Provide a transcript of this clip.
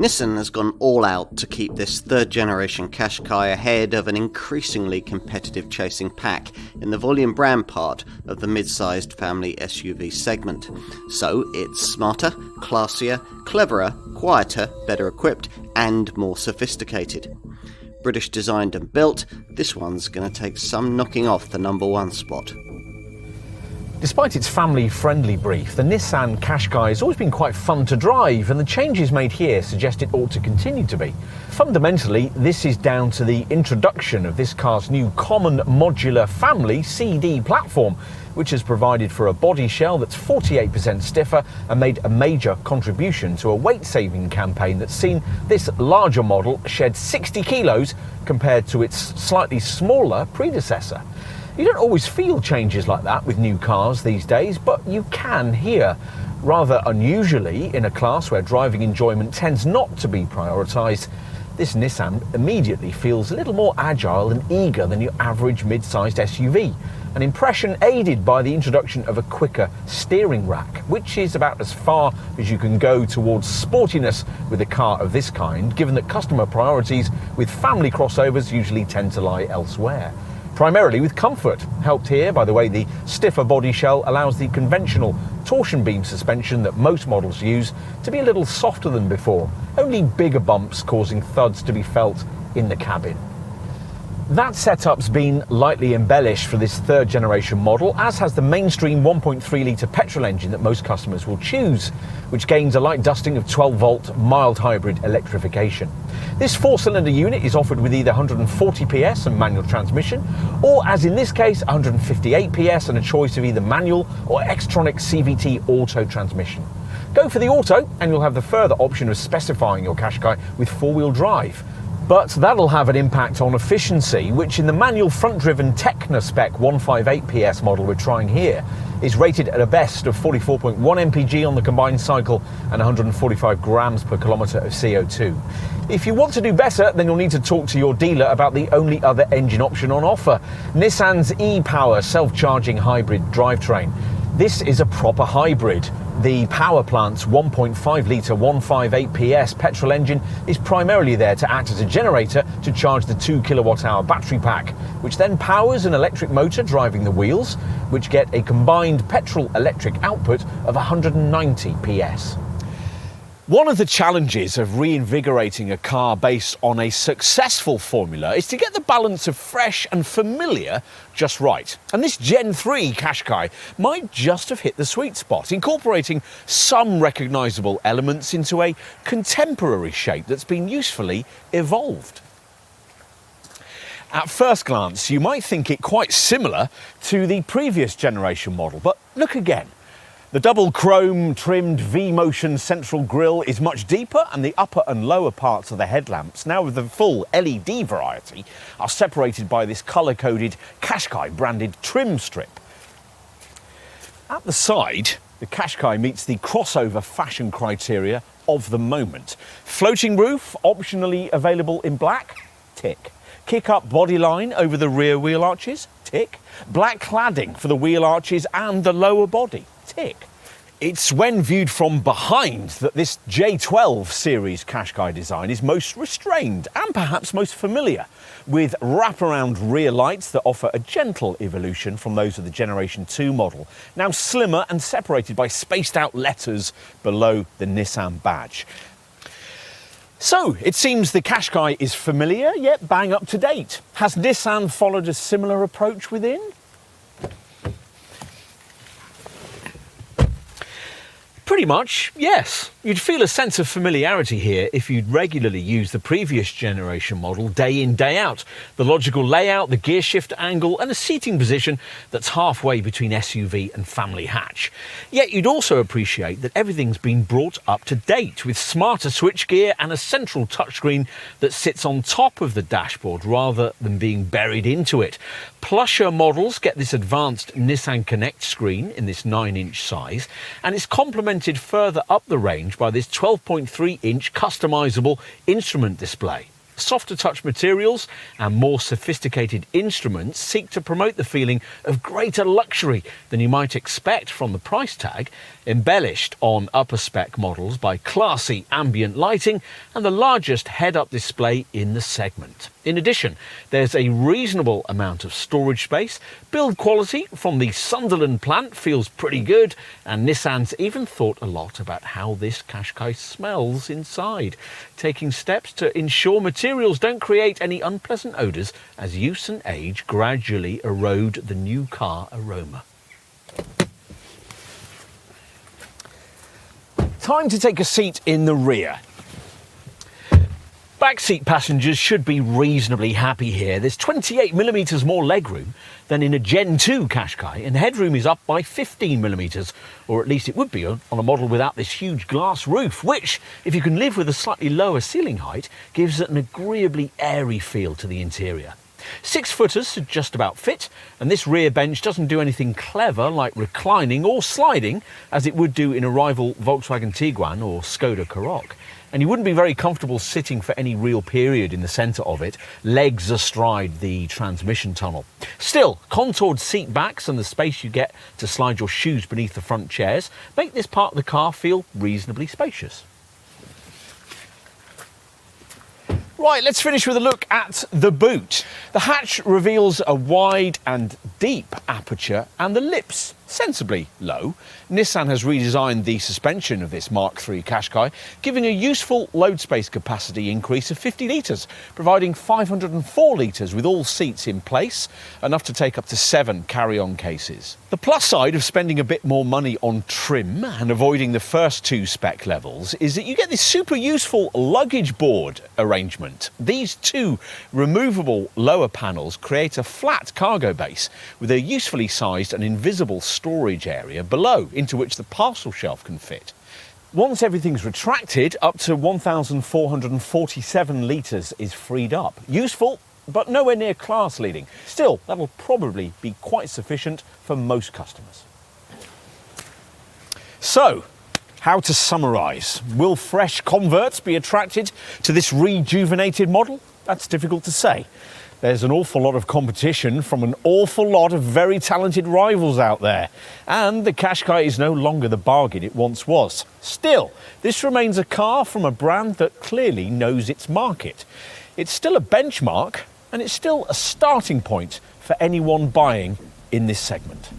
Nissan has gone all out to keep this third-generation Qashqai ahead of an increasingly competitive chasing pack in the volume brand part of the mid-sized family SUV segment. So it's smarter, classier, cleverer, quieter, better equipped and more sophisticated. British designed and built, this one's going to take some knocking off the number one spot. Despite its family-friendly brief, the Nissan Qashqai has always been quite fun to drive, and the changes made here suggest it ought to continue to be. Fundamentally, this is down to the introduction of this car's new common modular family CD platform, which has provided for a body shell that's 48% stiffer and made a major contribution to a weight-saving campaign that's seen this larger model shed 60 kilos compared to its slightly smaller predecessor. You don't always feel changes like that with new cars these days, but you can here. Rather unusually, in a class where driving enjoyment tends not to be prioritised, this Nissan immediately feels a little more agile and eager than your average mid-sized SUV. An impression aided by the introduction of a quicker steering rack, which is about as far as you can go towards sportiness with a car of this kind, given that customer priorities with family crossovers usually tend to lie elsewhere. Primarily with comfort, helped here by the way the stiffer body shell allows the conventional torsion beam suspension that most models use to be a little softer than before, only bigger bumps causing thuds to be felt in the cabin. That setup's been lightly embellished for this third generation model, as has the mainstream 1.3 litre petrol engine that most customers will choose, which gains a light dusting of 12-volt mild hybrid electrification. This four-cylinder unit is offered with either 140 PS and manual transmission, or as in this case 158 PS and a choice of either manual or Xtronic CVT auto transmission. Go for the auto and you'll have the further option of specifying your Qashqai with four-wheel drive. But that'll have an impact on efficiency, which in the manual front-driven Tecna spec 158 PS model we're trying here is rated at a best of 44.1 mpg on the combined cycle and 145 grams per kilometre of CO2. If you want to do better, then you'll need to talk to your dealer about the only other engine option on offer, Nissan's e-Power self-charging hybrid drivetrain. This is a proper hybrid. The power plant's 1.5 litre 158 PS petrol engine is primarily there to act as a generator to charge the 2 kilowatt-hour battery pack, which then powers an electric motor driving the wheels, which get a combined petrol-electric output of 190 PS. One of the challenges of reinvigorating a car based on a successful formula is to get the balance of fresh and familiar just right. And this Gen 3 Qashqai might just have hit the sweet spot, incorporating some recognisable elements into a contemporary shape that's been usefully evolved. At first glance, you might think it quite similar to the previous generation model, but look again. The double chrome trimmed V-motion central grille is much deeper, and the upper and lower parts of the headlamps, now with the full LED variety, are separated by this colour-coded Qashqai branded trim strip. At the side, the Qashqai meets the crossover fashion criteria of the moment. Floating roof, optionally available in black? Tick. Kick-up bodyline over the rear wheel arches? Tick. Black cladding for the wheel arches and the lower body? Tick. It's when viewed from behind that this J12 series Qashqai design is most restrained and perhaps most familiar, with wraparound rear lights that offer a gentle evolution from those of the Generation 2 model, now slimmer and separated by spaced out letters below the Nissan badge. So, it seems the Qashqai is familiar, yet bang up to date. Has Nissan followed a similar approach within? Pretty much, yes. You'd feel a sense of familiarity here if you'd regularly use the previous generation model day in, day out. The logical layout, the gear shift angle and a seating position that's halfway between SUV and family hatch. Yet you'd also appreciate that everything's been brought up to date with smarter switchgear and a central touchscreen that sits on top of the dashboard rather than being buried into it. Plusher models get this advanced Nissan Connect screen in this 9-inch size, and it's complemented further up the range by this 12.3-inch customisable instrument display. Softer touch materials and more sophisticated instruments seek to promote the feeling of greater luxury than you might expect from the price tag, embellished on upper spec models by classy ambient lighting and the largest head-up display in the segment. In addition, there's a reasonable amount of storage space, build quality from the Sunderland plant feels pretty good, and Nissan's even thought a lot about how this Qashqai smells inside, taking steps to ensure materials don't create any unpleasant odours as use and age gradually erode the new car aroma. Time to take a seat in the rear. Backseat passengers should be reasonably happy here. There's 28mm more legroom than in a Gen 2 Qashqai, and headroom is up by 15mm, or at least it would be on a model without this huge glass roof, which, if you can live with a slightly lower ceiling height, gives it an agreeably airy feel to the interior. 6-footers should just about fit, and this rear bench doesn't do anything clever like reclining or sliding as it would do in a rival Volkswagen Tiguan or Skoda Karoq. And you wouldn't be very comfortable sitting for any real period in the centre of it, legs astride the transmission tunnel. Still, contoured seat backs and the space you get to slide your shoes beneath the front chairs make this part of the car feel reasonably spacious. Right, let's finish with a look at the boot. The hatch reveals a wide and deep aperture and the lips sensibly low. Nissan has redesigned the suspension of this Mark III Qashqai, giving a useful load space capacity increase of 50 litres, providing 504 litres with all seats in place, enough to take up to 7 carry-on cases. The plus side of spending a bit more money on trim and avoiding the first 2 spec levels is that you get this super useful luggage board arrangement. These 2 removable lower panels create a flat cargo base with a usefully sized and invisible storage area below into which the parcel shelf can fit. Once everything's retracted, up to 1,447 litres is freed up. Useful, but nowhere near class leading. Still, that'll probably be quite sufficient for most customers. So, how to summarise? Will fresh converts be attracted to this rejuvenated model? That's difficult to say. There's an awful lot of competition from an awful lot of very talented rivals out there. And the Qashqai is no longer the bargain it once was. Still, this remains a car from a brand that clearly knows its market. It's still a benchmark, and it's still a starting point for anyone buying in this segment.